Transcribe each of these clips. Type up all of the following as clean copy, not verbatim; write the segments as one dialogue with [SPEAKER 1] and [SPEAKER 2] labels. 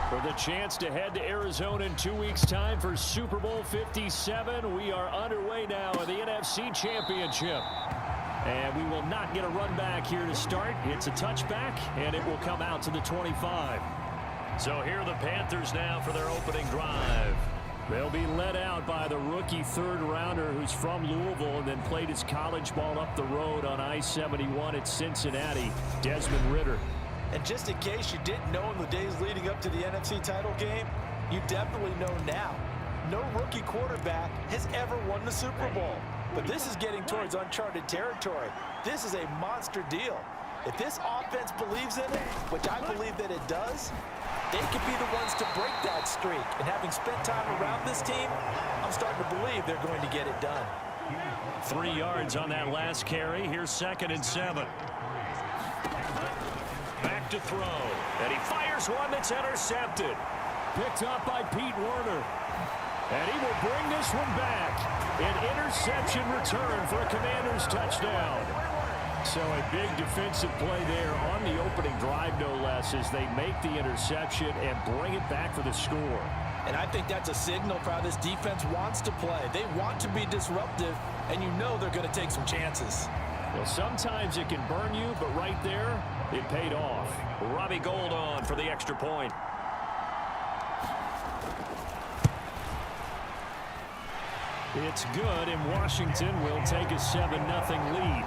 [SPEAKER 1] For the chance to head to Arizona in 2 weeks' time for Super Bowl 57, we are underway now in the NFC Championship. And we will not get a run back here to start. It's a touchback, and it will come out to the 25. So here are the Panthers now for their opening drive. They'll be led out by the rookie third-rounder who's from Louisville and then played his college ball up the road on I-71 at Cincinnati, Desmond Ridder.
[SPEAKER 2] And just in case you didn't know in the days leading up to the NFC title game, you definitely know now. No rookie quarterback has ever won the Super Bowl. But this is getting towards uncharted territory. This is a monster deal. If this offense believes in it, which I believe that it does, they could be the ones to break that streak. And having spent time around this team, I'm starting to believe they're going to get it done.
[SPEAKER 1] 3 yards on that last carry. Here's 2nd and 7. Back to throw. And he fires one that's intercepted. Picked up by Pete Werner. And he will bring this one back. An interception return for a Commanders touchdown. So a big defensive play there on the opening drive, no less, as they make the interception and bring it back for the score.
[SPEAKER 2] And I think that's a signal for how this defense wants to play. They want to be disruptive, and you know they're going to take some chances.
[SPEAKER 1] Well, sometimes it can burn you, but right there, it paid off. Robbie Gould on for the extra point. It's good, and Washington will take a 7-0 lead.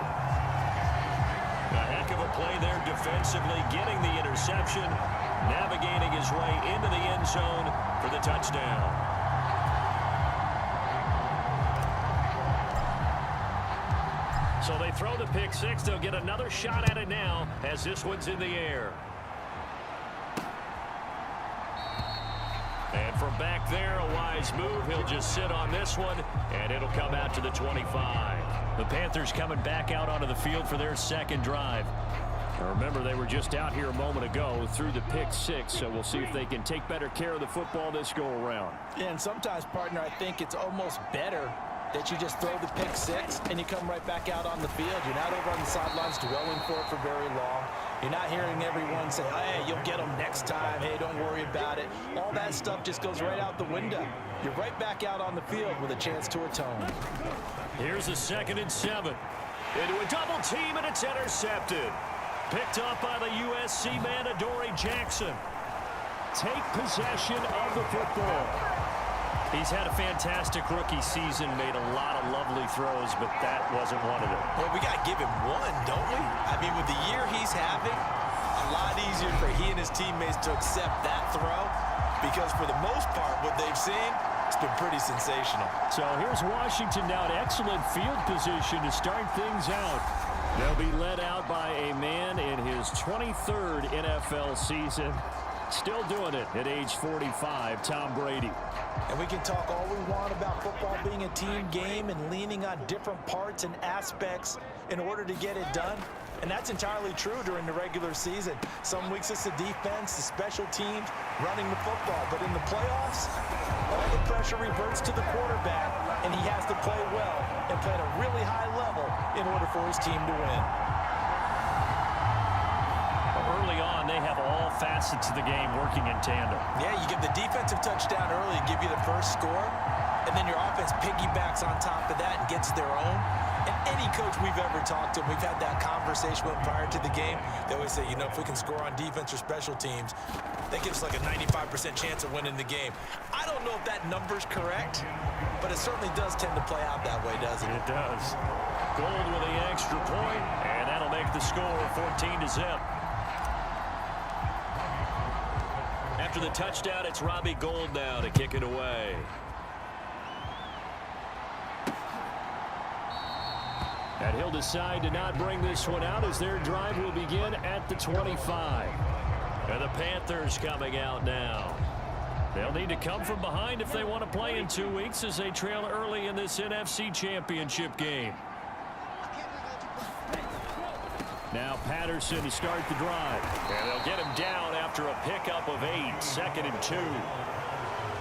[SPEAKER 1] A heck of a play there defensively, getting the interception, navigating his way into the end zone for the touchdown. So they throw the pick six. They'll get another shot at it now as this one's in the air. And from back there, a wise move. He'll just sit on this one, and it'll come out to the 25. The Panthers coming back out onto the field for their second drive. Now remember, they were just out here a moment ago through the pick six, so we'll see if they can take better care of the football this go-around.
[SPEAKER 2] Yeah, and sometimes, partner, I think it's almost better that you just throw the pick six and you come right back out on the field. You're not over on the sidelines dwelling for it for very long. You're not hearing everyone say, hey, you'll get them next time. Hey, don't worry about it. All that stuff just goes right out the window. You're right back out on the field with a chance to atone.
[SPEAKER 1] Here's a 2nd and 7. Into a double team, and it's intercepted. Picked up by the USC man, Adoree Jackson. Take possession of the football. He's had a fantastic rookie season, made a lot of lovely throws, but that wasn't one of them.
[SPEAKER 2] Well, we got to give him one, don't we? I mean, with the year he's having, a lot easier for he and his teammates to accept that throw because for the most part, what they've seen, it's been pretty sensational.
[SPEAKER 1] So here's Washington now in excellent field position to start things out. They'll be led out by a man in his 23rd NFL season. Still doing it at age 45, Tom Brady.
[SPEAKER 2] And we can talk all we want about football being a team game and leaning on different parts and aspects in order to get it done. And that's entirely true during the regular season. Some weeks it's the defense, the special teams, running the football. But in the playoffs, all the pressure reverts to the quarterback, and he has to play well and play at a really high level in order for his team to win.
[SPEAKER 1] Early on, they have all facets of the game working in tandem.
[SPEAKER 2] Yeah, you give the defensive touchdown early, give you the first score, and then your offense piggybacks on top of that and gets their own. And any coach we've ever talked to, we've had that conversation with prior to the game, they always say, you know, if we can score on defense or special teams, that gives us like a 95% chance of winning the game. I don't know if that number's correct, but it certainly does tend to play out that way, doesn't it?
[SPEAKER 1] It does. Gould with the extra point, and that'll make the score 14-0. After the touchdown, it's Robbie Gould now to kick it away. And he'll decide to not bring this one out as their drive will begin at the 25. And the Panthers coming out now. They'll need to come from behind if they want to play in 2 weeks as they trail early in this NFC Championship game. Now Patterson to start the drive. And they'll get him down after a pickup of 8, 2nd and 2.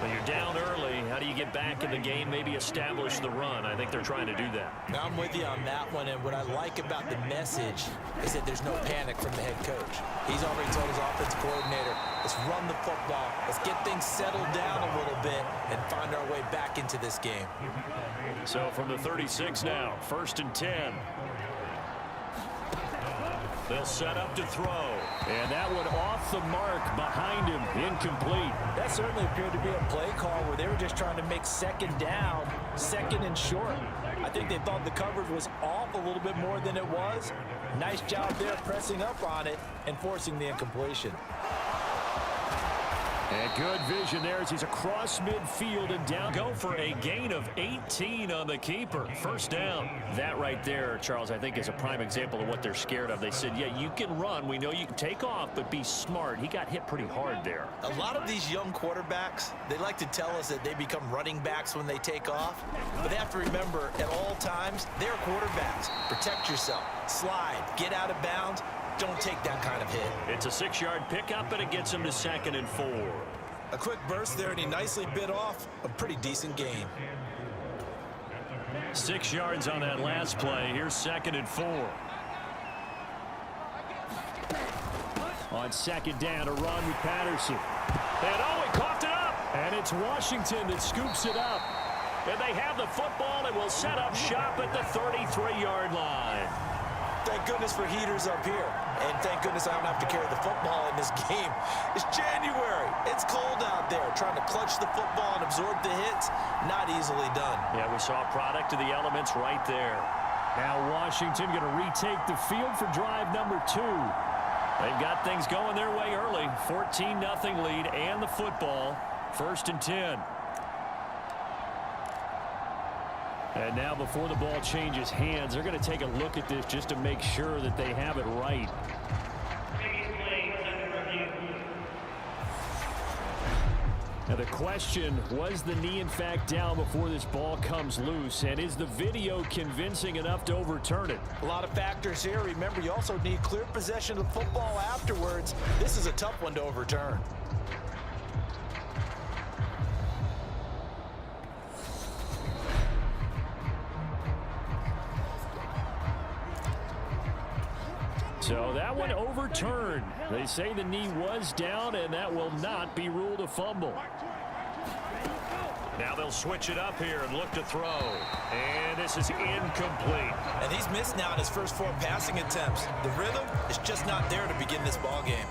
[SPEAKER 1] When you're down early, how do you get back in the game, maybe establish the run? I think they're trying to do that.
[SPEAKER 2] Now I'm with you on that one, and what I like about the message is that there's no panic from the head coach. He's already told his offensive coordinator, Let's run the football. Let's get things settled down a little bit and find our way back into this game.
[SPEAKER 1] So from the 36 now, 1st and 10. They'll set up to throw. And that one off the mark behind him. Incomplete.
[SPEAKER 2] That certainly appeared to be a play call where they were just trying to make second down, second and short. I think they thought the coverage was off a little bit more than it was. Nice job there pressing up on it and forcing the incompletion.
[SPEAKER 1] And good vision there as he's across midfield and down. Go for a gain of 18 on the keeper. First down. That right there, Charles, I think is a prime example of what they're scared of. They said, yeah, you can run. We know you can take off, but be smart. He got hit pretty hard there.
[SPEAKER 2] A lot of these young quarterbacks, they like to tell us that they become running backs when they take off. But they have to remember, at all times, they're quarterbacks. Protect yourself. Slide. Get out of bounds. Don't take that kind of hit.
[SPEAKER 1] It's a 6-yard pickup, and it gets him to 2nd and 4.
[SPEAKER 2] A quick burst there, and he nicely bit off a pretty decent gain.
[SPEAKER 1] 6 yards on that last play. Here's 2nd and 4. On 2nd down, a run with Patterson. And oh, he coughed it up. And it's Washington that scoops it up. And they have the football and will set up shop at the 33-yard line.
[SPEAKER 2] Thank goodness for heaters up here. And thank goodness I don't have to carry the football in this game. It's January. It's cold out there. Trying to clutch the football and absorb the hits, not easily done.
[SPEAKER 1] Yeah, we saw a product of the elements right there. Now Washington going to retake the field for drive number 2. They've got things going their way early. 14-0 lead and the football. 1st and 10. And now before the ball changes hands, they're going to take a look at this just to make sure that they have it right. Now the question, was the knee in fact down before this ball comes loose? And is the video convincing enough to overturn it?
[SPEAKER 2] A lot of factors here. Remember, you also need clear possession of the football afterwards. This is a tough one to overturn.
[SPEAKER 1] So that one overturned. They say the knee was down, and that will not be ruled a fumble. Now they'll switch it up here and look to throw. And this is incomplete.
[SPEAKER 2] And he's missed now in his first 4 passing attempts. The rhythm is just not there to begin this ball game.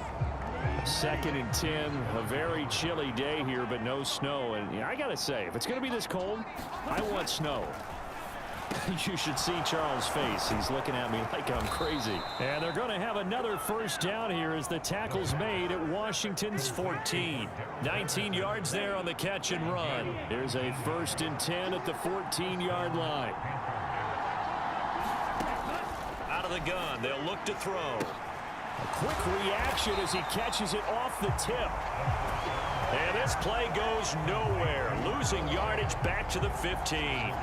[SPEAKER 1] 2nd and 10, a very chilly day here, but no snow. And I got to say, if it's going to be this cold, I want snow. You should see Charles' face. He's looking at me like I'm crazy. And they're going to have another first down here as the tackle's made at Washington's 14. 19 yards there on the catch and run. There's a 1st and 10 at the 14-yard line. Out of the gun, they'll look to throw. A quick reaction as he catches it off the tip. And this play goes nowhere. Losing yardage back to the 15.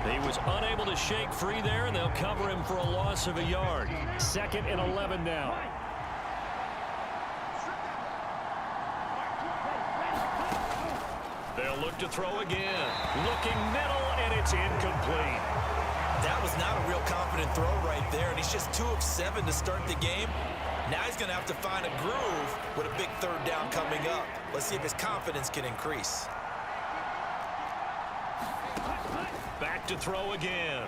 [SPEAKER 1] He was unable to shake free there, and they'll cover him for a loss of a yard. 2nd and 11 now. They'll look to throw again. Looking middle, and it's incomplete.
[SPEAKER 2] That was not a real confident throw right there, and he's just 2 of 7 to start the game. Now he's going to have to find a groove with a big 3rd down coming up. Let's see if his confidence can increase.
[SPEAKER 1] Back to throw again.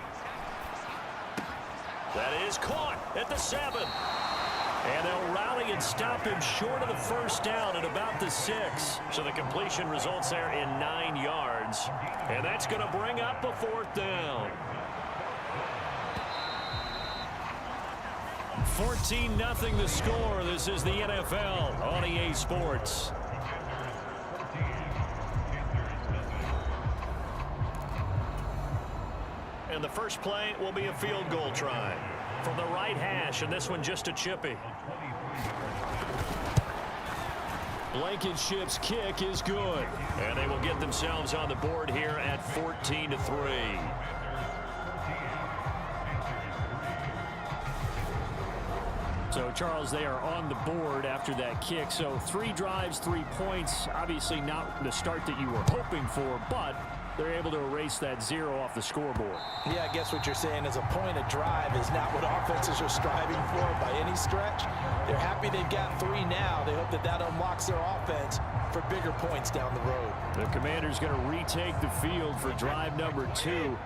[SPEAKER 1] That is caught at the 7. And they'll rally and stop him short of the first down at about the 6. So the completion results there in 9 yards. And that's going to bring up a 4th down. 14-0 the score. This is the NFL on EA Sports. And the first play will be a field goal try from the right hash, and this one just a chippy. Blankenship's kick is good, and they will get themselves on the board here at 14-3. So, Charles, they are on the board after that kick. So 3 drives, 3 points. Obviously not the start that you were hoping for, but they're able to erase that 0 off the scoreboard.
[SPEAKER 2] Yeah, I guess what you're saying is a point of drive is not what offenses are striving for by any stretch. They're happy they've got 3 now. They hope that that unlocks their offense for bigger points down the road.
[SPEAKER 1] The Commanders going to retake the field for drive number 2.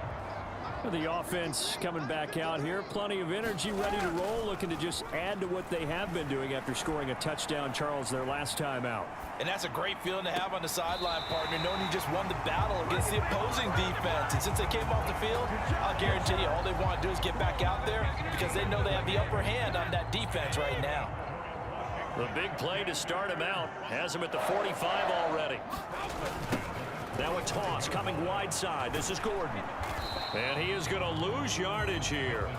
[SPEAKER 1] The offense coming back out here. Plenty of energy, ready to roll, looking to just add to what they have been doing after scoring a touchdown, Charles, their last time out.
[SPEAKER 2] And that's a great feeling to have on the sideline, partner, knowing you just won the battle against the opposing defense. And since they came off the field, I'll guarantee you all they want to do is get back out there because they know they have the upper hand on that defense right now.
[SPEAKER 1] The big play to start him out has him at the 45 already. Now a toss coming wide side. This is Gordon. And he is going to lose yardage here.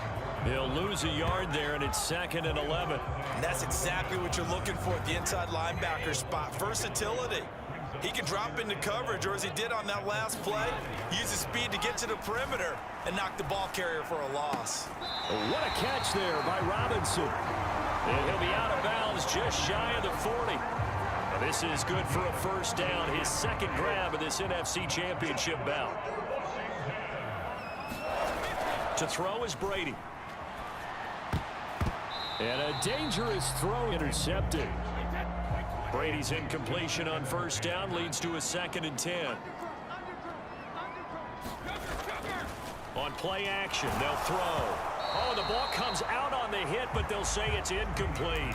[SPEAKER 1] He'll lose a yard there, and it's 2nd and 11.
[SPEAKER 2] And that's exactly what you're looking for at the inside linebacker spot. Versatility. He can drop into coverage, or as he did on that last play, use his speed to get to the perimeter and knock the ball carrier for a loss.
[SPEAKER 1] What a catch there by Robinson. And he'll be out of bounds just shy of the 40. Now this is good for a first down, his 2nd grab of this NFC Championship bout. To throw is Brady. And a dangerous throw intercepted. Brady's incompletion on first down leads to a 2nd and 10. On play action, they'll throw. Oh, the ball comes out on the hit, but they'll say it's incomplete.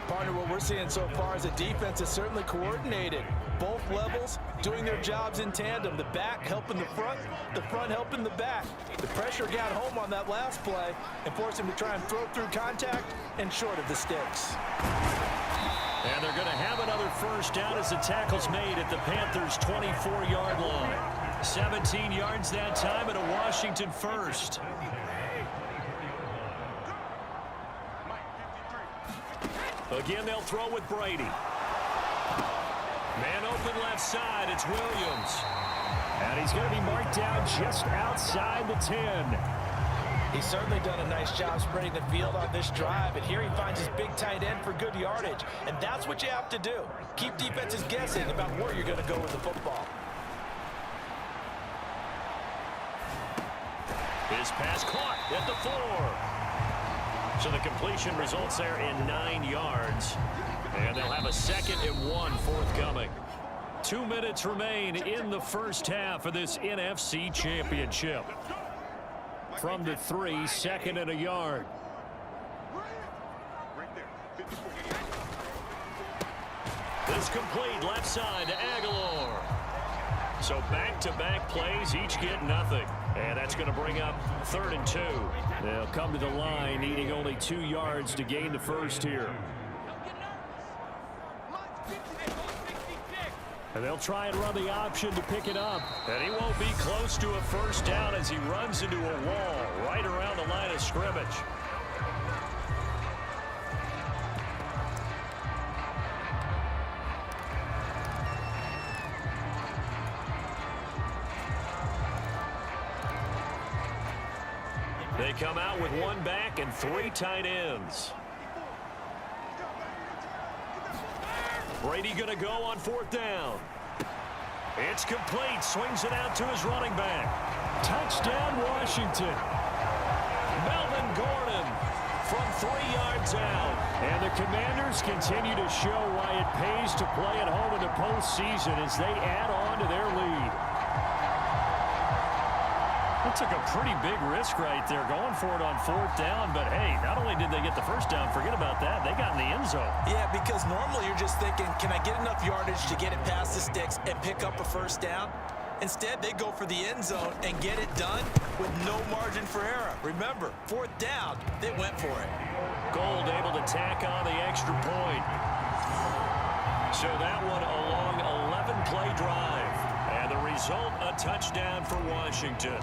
[SPEAKER 2] Partner, what we're seeing so far is the defense is certainly coordinated. Both levels doing their jobs in tandem. The back helping the front helping the back. The pressure got home on that last play and forced him to try and throw through contact and short of the sticks.
[SPEAKER 1] And they're going to have another first down as the tackle's made at the Panthers' 24-yard line. 17 yards that time and a Washington first. Again, they'll throw with Brady. Man open left side, it's Williams. And he's going to be marked down just outside the 10.
[SPEAKER 2] He's certainly done a nice job spreading the field on this drive, and here he finds his big tight end for good yardage. And that's what you have to do. Keep defenses guessing about where you're going to go with the football.
[SPEAKER 1] His pass caught at the 4. So the completion results there in 9 yards. And they'll have a 2nd and 1 forthcoming. 2 minutes remain in the first half of this NFC Championship. From the 3, 2nd and a yard. This complete left side to Aguilar. So back-to-back plays, each get nothing. And that's going to bring up 3rd and 2. They'll come to the line, needing only 2 yards to gain the first here. And they'll try and run the option to pick it up. And he won't be close to a first down as he runs into a wall right around the line of scrimmage. They come out with 1 back and 3 tight ends. Brady going to go on 4th down. It's complete. Swings it out to his running back. Touchdown, Washington. Melvin Gordon from 3 yards out. And the Commanders continue to show why it pays to play at home in the postseason as they add on to their lead. That took a pretty big risk right there going for it on 4th down. But, hey, not only did they get the first down, forget about that, they got in the end zone. Yeah, because normally you're just thinking, can I get enough yardage to get it past the sticks and pick up a first down? Instead, they go for the end zone and get it done with no margin for error. Remember, 4th down, they went for it. Gold able to tack on the extra point. So that one a long 11-play drive. And the result, a touchdown for Washington.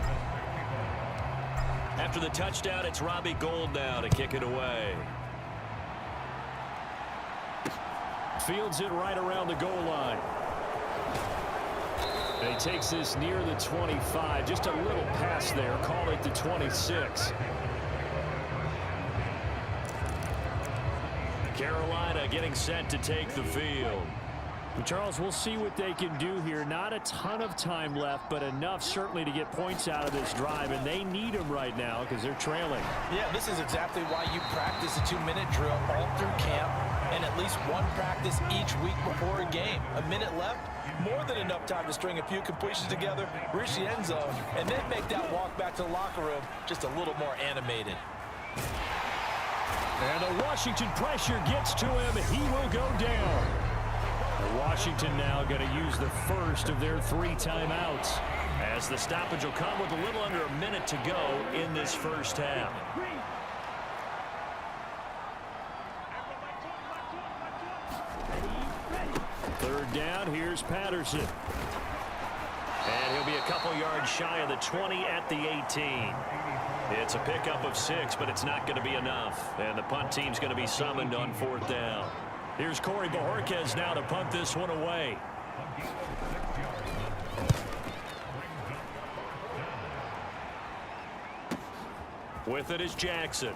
[SPEAKER 1] After the touchdown, it's Robbie Gould now to kick it away. Fields it right around the goal line. And he takes this near the 25. Just a little pass there. Call it the 26. Carolina getting set to take the field. Charles, we'll see what they can do here. Not a ton of time left, but enough certainly to get points out of this drive, and they need them right now because they're trailing.
[SPEAKER 2] Yeah, this is exactly why you practice a 2-minute drill all through camp and at least one practice each week before a game. A minute left, more than enough time to string a few completions together, reach the end zone, and then make that walk back to the locker room just a little more animated.
[SPEAKER 1] And the Washington pressure gets to him. He will go down. Washington now going to use the first of their 3 timeouts, as the stoppage will come with a little under a minute to go in this first half. Third down, here's Patterson. And he'll be a couple yards shy of the 20 at the 18. It's a pickup of 6, but it's not going to be enough. And the punt team's going to be summoned on 4th down. Here's Corey Bojorquez now to punt this one away. With it is Jackson.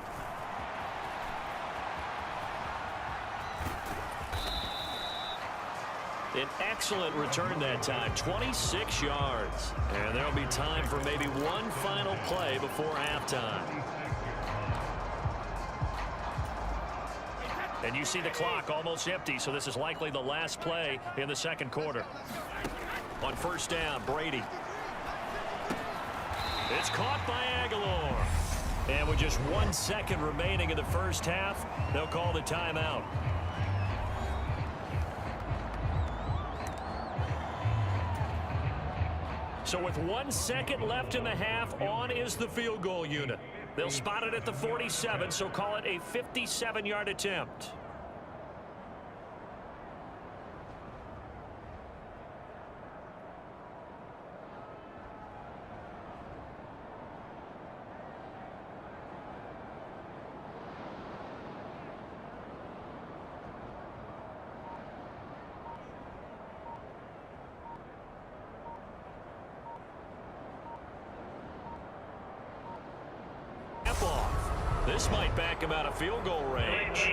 [SPEAKER 1] An excellent return that time, 26 yards. And there'll be time for maybe one final play before halftime. And you see the clock almost empty, so this is likely the last play in the second quarter. On first down, Brady. It's caught by Aguilar. And with just 1 second remaining in the first half, they'll call the timeout. So with 1 second left in the half, on is the field goal unit. They'll spot it at the 47, so call it a 57-yard attempt. This might back him out of field goal range.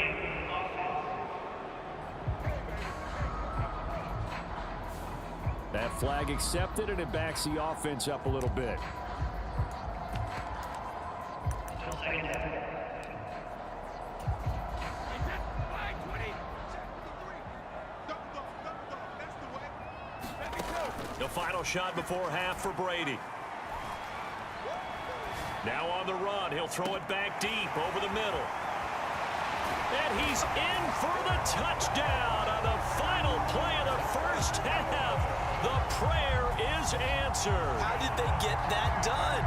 [SPEAKER 1] That flag accepted, and it backs the offense up a little bit. The final shot before half for Brady. Now on the run, he'll throw it back deep over the middle. And he's in for the touchdown on the final play of the first half. The prayer is answered.
[SPEAKER 2] How did they get that done?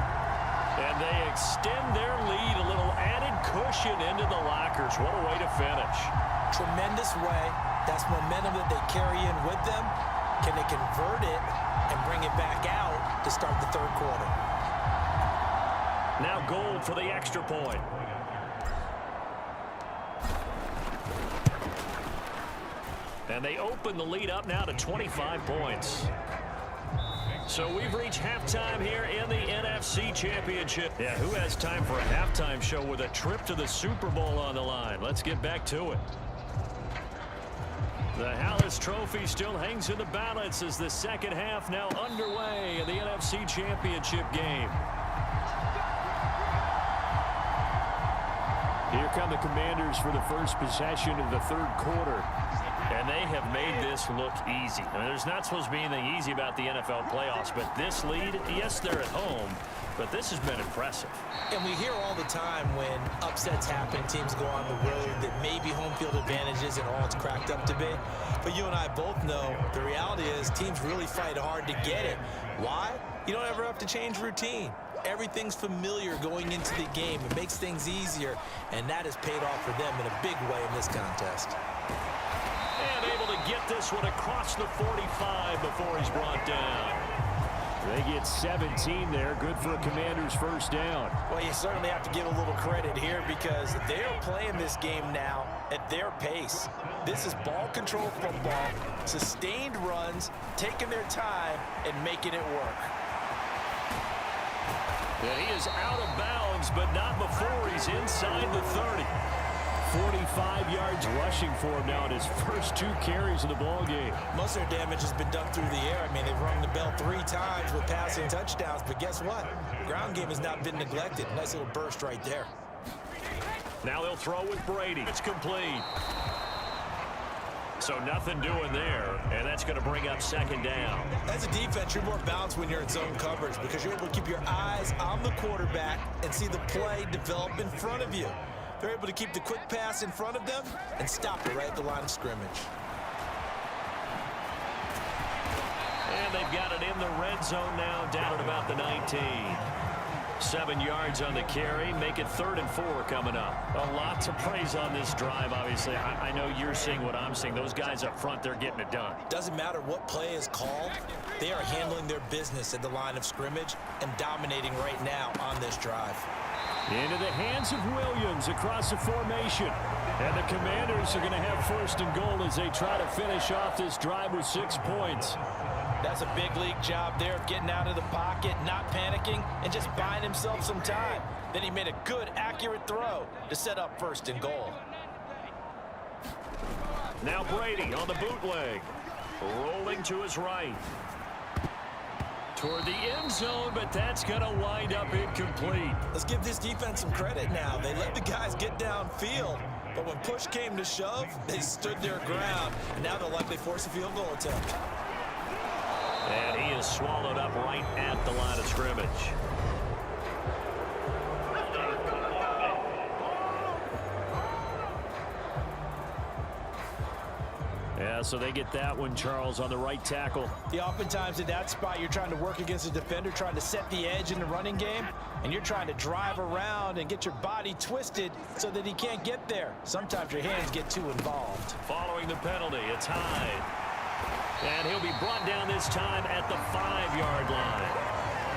[SPEAKER 1] And they extend their lead, a little added cushion into the lockers. What a way to finish.
[SPEAKER 2] Tremendous way. That's momentum that they carry in with them. Can they convert it and bring it back out to start the third quarter?
[SPEAKER 1] Now Gold for the extra point. And they open the lead up now to 25 points. So we've reached halftime here in the NFC Championship. Yeah, who has time for a halftime show with a trip to the Super Bowl on the line? Let's get back to it. The Hallis Trophy still hangs in the balance as the second half now underway in the NFC Championship game. Here come the Commanders for the first possession of the third quarter. And they have made this look easy. I mean, there's not supposed to be anything easy about the NFL playoffs, but this lead, yes, they're at home, but this has been impressive.
[SPEAKER 2] And we hear all the time when upsets happen, teams go on the road, that maybe home field advantage isn't all it's cracked up to be. But you and I both know the reality is teams really fight hard to get it. Why? You don't ever have to change routine. Everything's familiar going into the game. It makes things easier, and that has paid off for them in a big way in this contest.
[SPEAKER 1] And able to get this one across the 45 before he's brought down. They get 17 there. Good for a Commander's first down.
[SPEAKER 2] Well, you certainly have to give a little credit here because they're playing this game now at their pace. This is ball control football, sustained runs, taking their time, and making it work.
[SPEAKER 1] And he is out of bounds, but not before he's inside the 30. 45 yards rushing for him now in his first 2 carries of the ball game.
[SPEAKER 2] Most of their damage has been done through the air. I mean, they've rung the bell 3 times with passing touchdowns, but guess what? Ground game has not been neglected. Nice little burst right there.
[SPEAKER 1] Now they'll throw with Brady. It's complete. So nothing doing there, and that's going to bring up 2nd down.
[SPEAKER 2] As a defense, you're more balanced when you're in zone coverage because you're able to keep your eyes on the quarterback and see the play develop in front of you. They're able to keep the quick pass in front of them and stop it right at the line of scrimmage.
[SPEAKER 1] And they've got it in the red zone now, down at about the 19. 7 yards on the carry, make it 3rd and 4 coming up. A lot to praise on this drive, obviously. I know you're seeing what I'm seeing. Those guys up front, they're getting it done.
[SPEAKER 2] Doesn't matter what play is called. They are handling their business at the line of scrimmage and dominating right now on this drive.
[SPEAKER 1] Into the hands of Williams across the formation. And the Commanders are going to have 1st and goal as they try to finish off this drive with 6 points.
[SPEAKER 2] That's a big league job there of getting out of the pocket, not panicking, and just buying himself some time. Then he made a good, accurate throw to set up 1st and goal.
[SPEAKER 1] Now Brady on the bootleg. Rolling to his right. Toward the end zone, but that's going to wind up incomplete.
[SPEAKER 2] Let's give this defense some credit now. They let the guys get downfield, but when push came to shove, they stood their ground, and now they'll likely force a field goal attempt.
[SPEAKER 1] And he is swallowed up right at the line of scrimmage. Yeah, so they get that one, Charles, on the right tackle.
[SPEAKER 2] Yeah, oftentimes at that spot, you're trying to work against a defender, trying to set the edge in the running game, and you're trying to drive around and get your body twisted so that he can't get there. Sometimes your hands get too involved.
[SPEAKER 1] Following the penalty, it's Hyde. And he'll be brought down this time at the 5-yard line.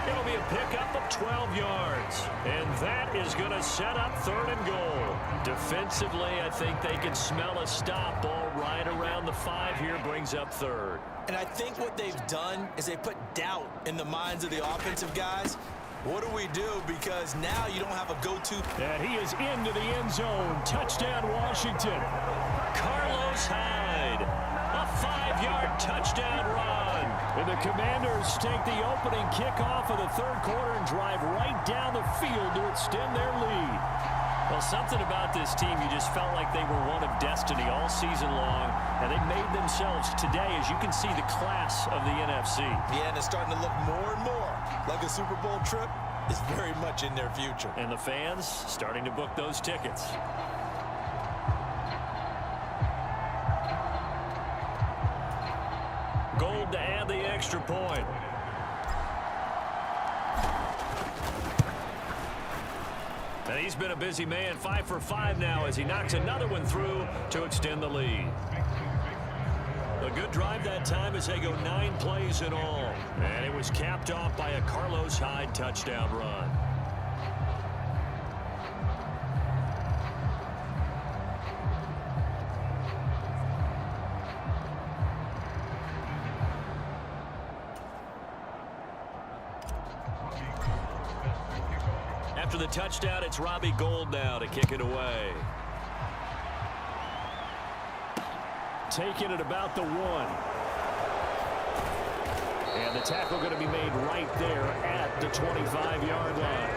[SPEAKER 1] It'll be a pickup of 12 yards. And that is going to set up 3rd and goal. Defensively, I think they can smell a stop ball right around the 5 here, brings up 3rd.
[SPEAKER 2] And I think what they've done is they put doubt in the minds of the offensive guys. What do we do? Because now you don't have a go-to.
[SPEAKER 1] And he is into the end zone. Touchdown, Washington. Carlos Hyde. A 5-yard touchdown run. And the Commanders take the opening kickoff of the 3rd quarter and drive right down the field to extend their lead. Well, something about this team, you just felt like they were one of destiny all season long, and they made themselves today, as you can see, the class of the NFC.
[SPEAKER 2] Yeah, and it's starting to look more and more like a Super Bowl trip is very much in their future.
[SPEAKER 1] And the fans starting to book those tickets. Gold to add the extra point. And he's been a busy man, 5 for 5 now as he knocks another one through to extend the lead. A good drive that time as they go 9 plays in all. And it was capped off by a Carlos Hyde touchdown run. After the touchdown, it's Robbie Gould now to kick it away. Taking it about the 1. And the tackle going to be made right there at the 25-yard line.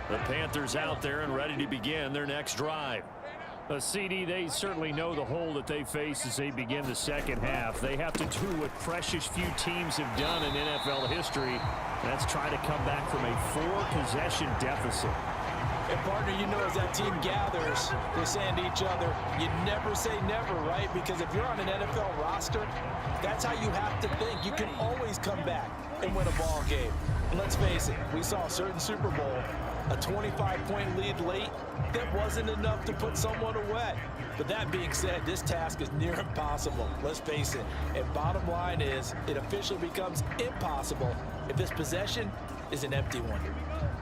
[SPEAKER 1] The Panthers out there and ready to begin their next drive. CD, they certainly know the hole that they face as they begin the second half. They have to do what precious few teams have done in NFL history. That's try to come back from a 4-possession deficit.
[SPEAKER 2] And partner, you know, as that team gathers, they're saying to each other, you never say never, right? Because if you're on an NFL roster, that's how you have to think. You can always come back and win a ball game. And let's face it, we saw a certain Super Bowl, a 25-point lead late, that wasn't enough to put someone away. But that being said, this task is near impossible. Let's face it. And bottom line is, it officially becomes impossible if this possession is an empty one.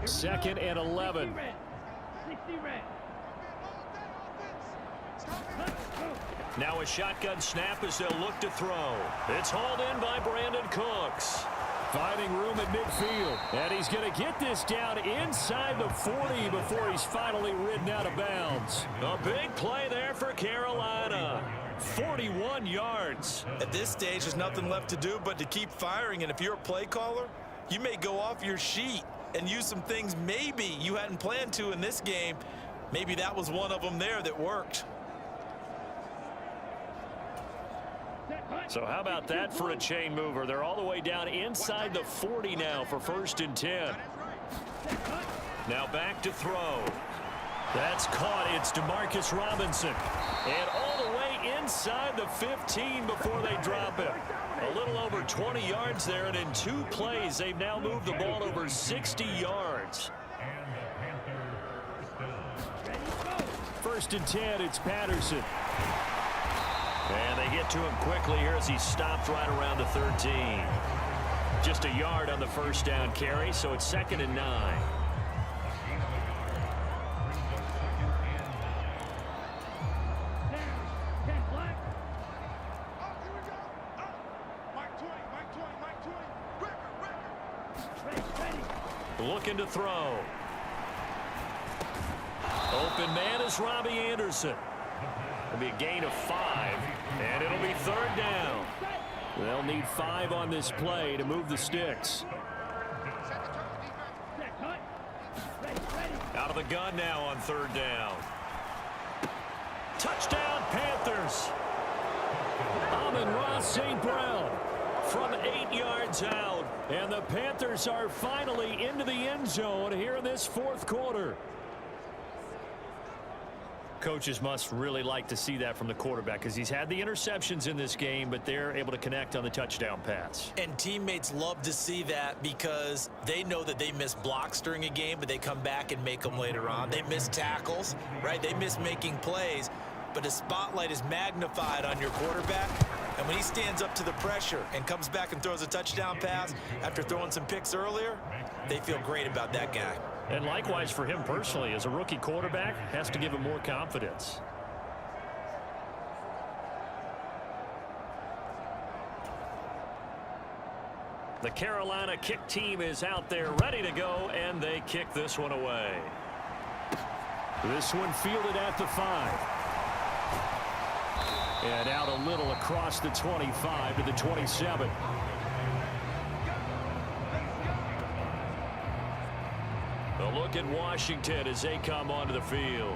[SPEAKER 1] 2nd and 11. Now a shotgun snap as they'll look to throw. It's hauled in by Brandon Cooks. Finding room at midfield. And he's going to get this down inside the 40 before he's finally ridden out of bounds. A big play there for Carolina. 41 yards.
[SPEAKER 2] At this stage, there's nothing left to do but to keep firing. And if you're a play caller, you may go off your sheet and use some things maybe you hadn't planned to in this game. Maybe that was one of them there that worked.
[SPEAKER 1] So how about that for a chain mover? They're all the way down inside the 40 now for 1st and 10. Now back to throw. That's caught. It's DeMarcus Robinson. And all the way inside the 15 before they drop it. A little over 20 yards there, and in 2 plays, they've now moved the ball over 60 yards. 1st and 10, it's Patterson. And they get to him quickly here as he stopped right around the 13. Just a yard on the 1st down carry, so it's 2nd and 9. Looking to throw. Open man is Robbie Anderson. It'll be a gain of 5, and it'll be 3rd down. They'll need 5 on this play to move the sticks. Out of the gun now on 3rd down. Touchdown, Panthers. Amon-Ra St. Brown from 8 yards out. And the Panthers are finally into the end zone here in this 4th quarter. Coaches must really like to see that from the quarterback because he's had the interceptions in this game, but they're able to connect on the touchdown pass.
[SPEAKER 2] And teammates love to see that because they know that they miss blocks during a game, but they come back and make them later on. They miss tackles, right? They miss making plays, but the spotlight is magnified on your quarterback. And when he stands up to the pressure and comes back and throws a touchdown pass after throwing some picks earlier, they feel great about that guy.
[SPEAKER 1] And likewise for him personally, as a rookie quarterback, has to give him more confidence. The Carolina kick team is out there ready to go, and they kick this one away. This one fielded at the 5. And out a little across the 25 to the 27. A look at Washington as they come onto the field.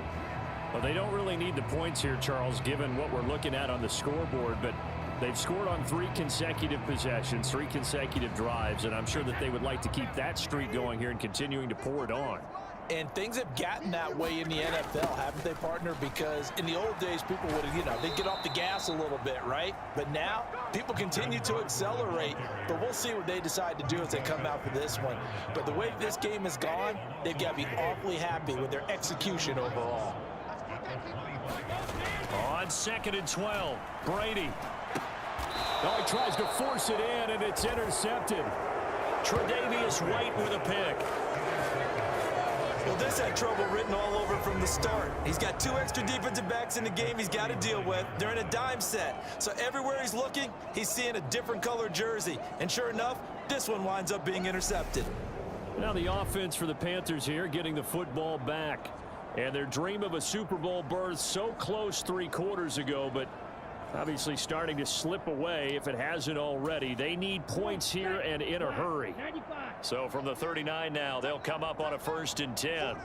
[SPEAKER 1] Well, they don't really need the points here, Charles, given what we're looking at on the scoreboard, but they've scored on 3 consecutive possessions, 3 consecutive drives, and I'm sure that they would like to keep that streak going here and continuing to pour it on.
[SPEAKER 2] And things have gotten that way in the NFL, haven't they, partner? Because in the old days, people would, they'd get off the gas a little bit, right? But now, people continue to accelerate. But we'll see what they decide to do as they come out for this one. But the way this game has gone, they've got to be awfully happy with their execution overall.
[SPEAKER 1] On 2nd and 12, Brady. Oh, he tries to force it in, and it's intercepted. Tre'Davious White with a pick.
[SPEAKER 2] Well, this had trouble written all over from the start. He's got 2 extra defensive backs in the game he's got to deal with. They're in a dime set. So everywhere he's looking, he's seeing a different color jersey. And sure enough, this one winds up being intercepted.
[SPEAKER 1] Now the offense for the Panthers here, getting the football back. And their dream of a Super Bowl berth so close 3 quarters ago, but obviously starting to slip away if it hasn't already. They need points here and in a hurry. So from the 39 now, they'll come up on a 1st and 10.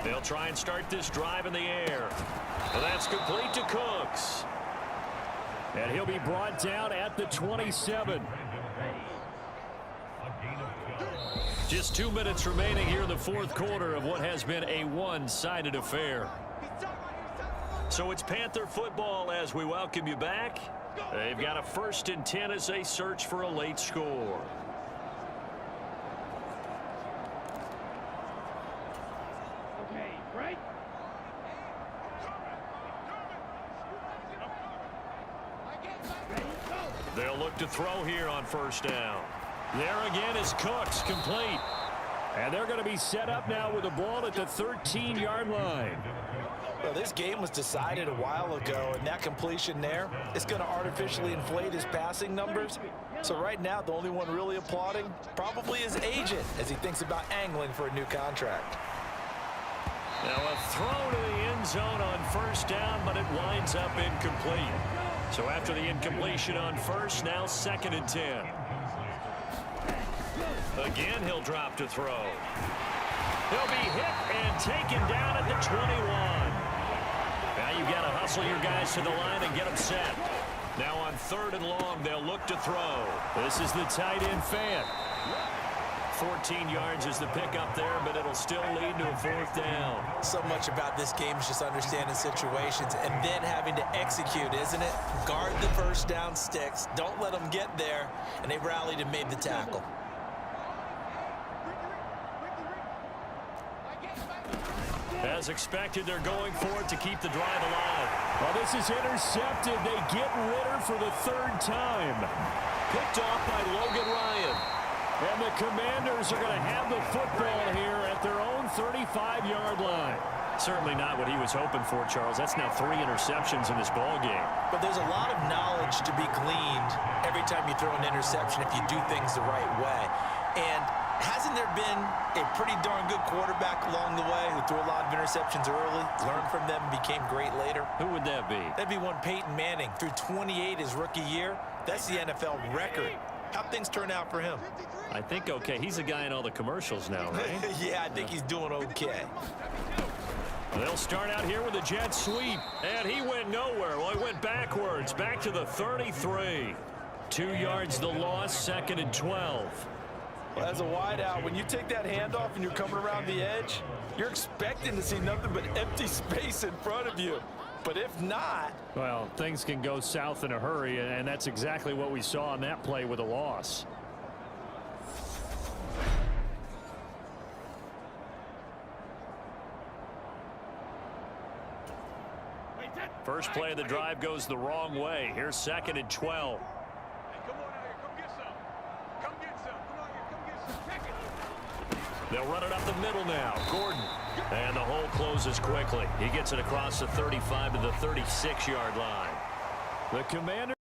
[SPEAKER 1] They'll try and start this drive in the air. And that's complete to Cooks. And he'll be brought down at the 27. Just 2 minutes remaining here in the 4th quarter of what has been a one-sided affair. So it's Panther football as we welcome you back. They've got a 1st and 10 as they search for a late score.
[SPEAKER 3] Okay, right?
[SPEAKER 1] They'll look to throw here on 1st down. There again is Cooks, complete. And they're going to be set up now with the ball at the 13-yard line.
[SPEAKER 2] Well, this game was decided a while ago, and that completion there is going to artificially inflate his passing numbers. So right now, the only one really applauding probably his agent as he thinks about angling for a new contract.
[SPEAKER 1] Now a throw to the end zone on first down, but it winds up incomplete. So after the incompletion on first, now 2nd and 10. Again, he'll drop to throw. He'll be hit and taken down at the 21. Now you've got to hustle your guys to the line and get them set. Now on 3rd and long, they'll look to throw. This is the tight end fan. 14 yards is the pickup there, but it'll still lead to a 4th down.
[SPEAKER 2] So much about this game is just understanding situations and then having to execute, isn't it? Guard the first down sticks. Don't let them get there. And they rallied and made the tackle.
[SPEAKER 1] As expected, they're going for it to keep the drive alive. Well, this is intercepted. They get Ritter for the 3rd time. Picked off by Logan Ryan. And the Commanders are going to have the football here at their own 35-yard line. Certainly not what he was hoping for, Charles. That's now 3 interceptions in this ball game.
[SPEAKER 2] But there's a lot of knowledge to be gleaned every time you throw an interception if you do things the right way. And hasn't there been a pretty darn good quarterback along the way who threw a lot of interceptions early, learned from them, and became great later?
[SPEAKER 1] Who would that be?
[SPEAKER 2] That'd be one Peyton Manning. Threw 28 his rookie year. That's the NFL record. How'd things turn out for him?
[SPEAKER 1] I think okay. He's the guy in all the commercials now, right?
[SPEAKER 2] Yeah, I think he's doing okay.
[SPEAKER 1] They'll start out here with a jet sweep. And he went nowhere. Well, he went backwards. Back to the 33. 2 yards the loss, 2nd and 12.
[SPEAKER 2] Well, as a wideout, when you take that handoff and you're coming around the edge, you're expecting to see nothing but empty space in front of you. But if not...
[SPEAKER 1] Well, things can go south in a hurry, and that's exactly what we saw on that play with a loss. First play of the drive goes the wrong way. Here's 2nd and 12. They'll run it up the middle now. Gordon. And the hole closes quickly. He gets it across the 35 to the 36-yard line. The Commanders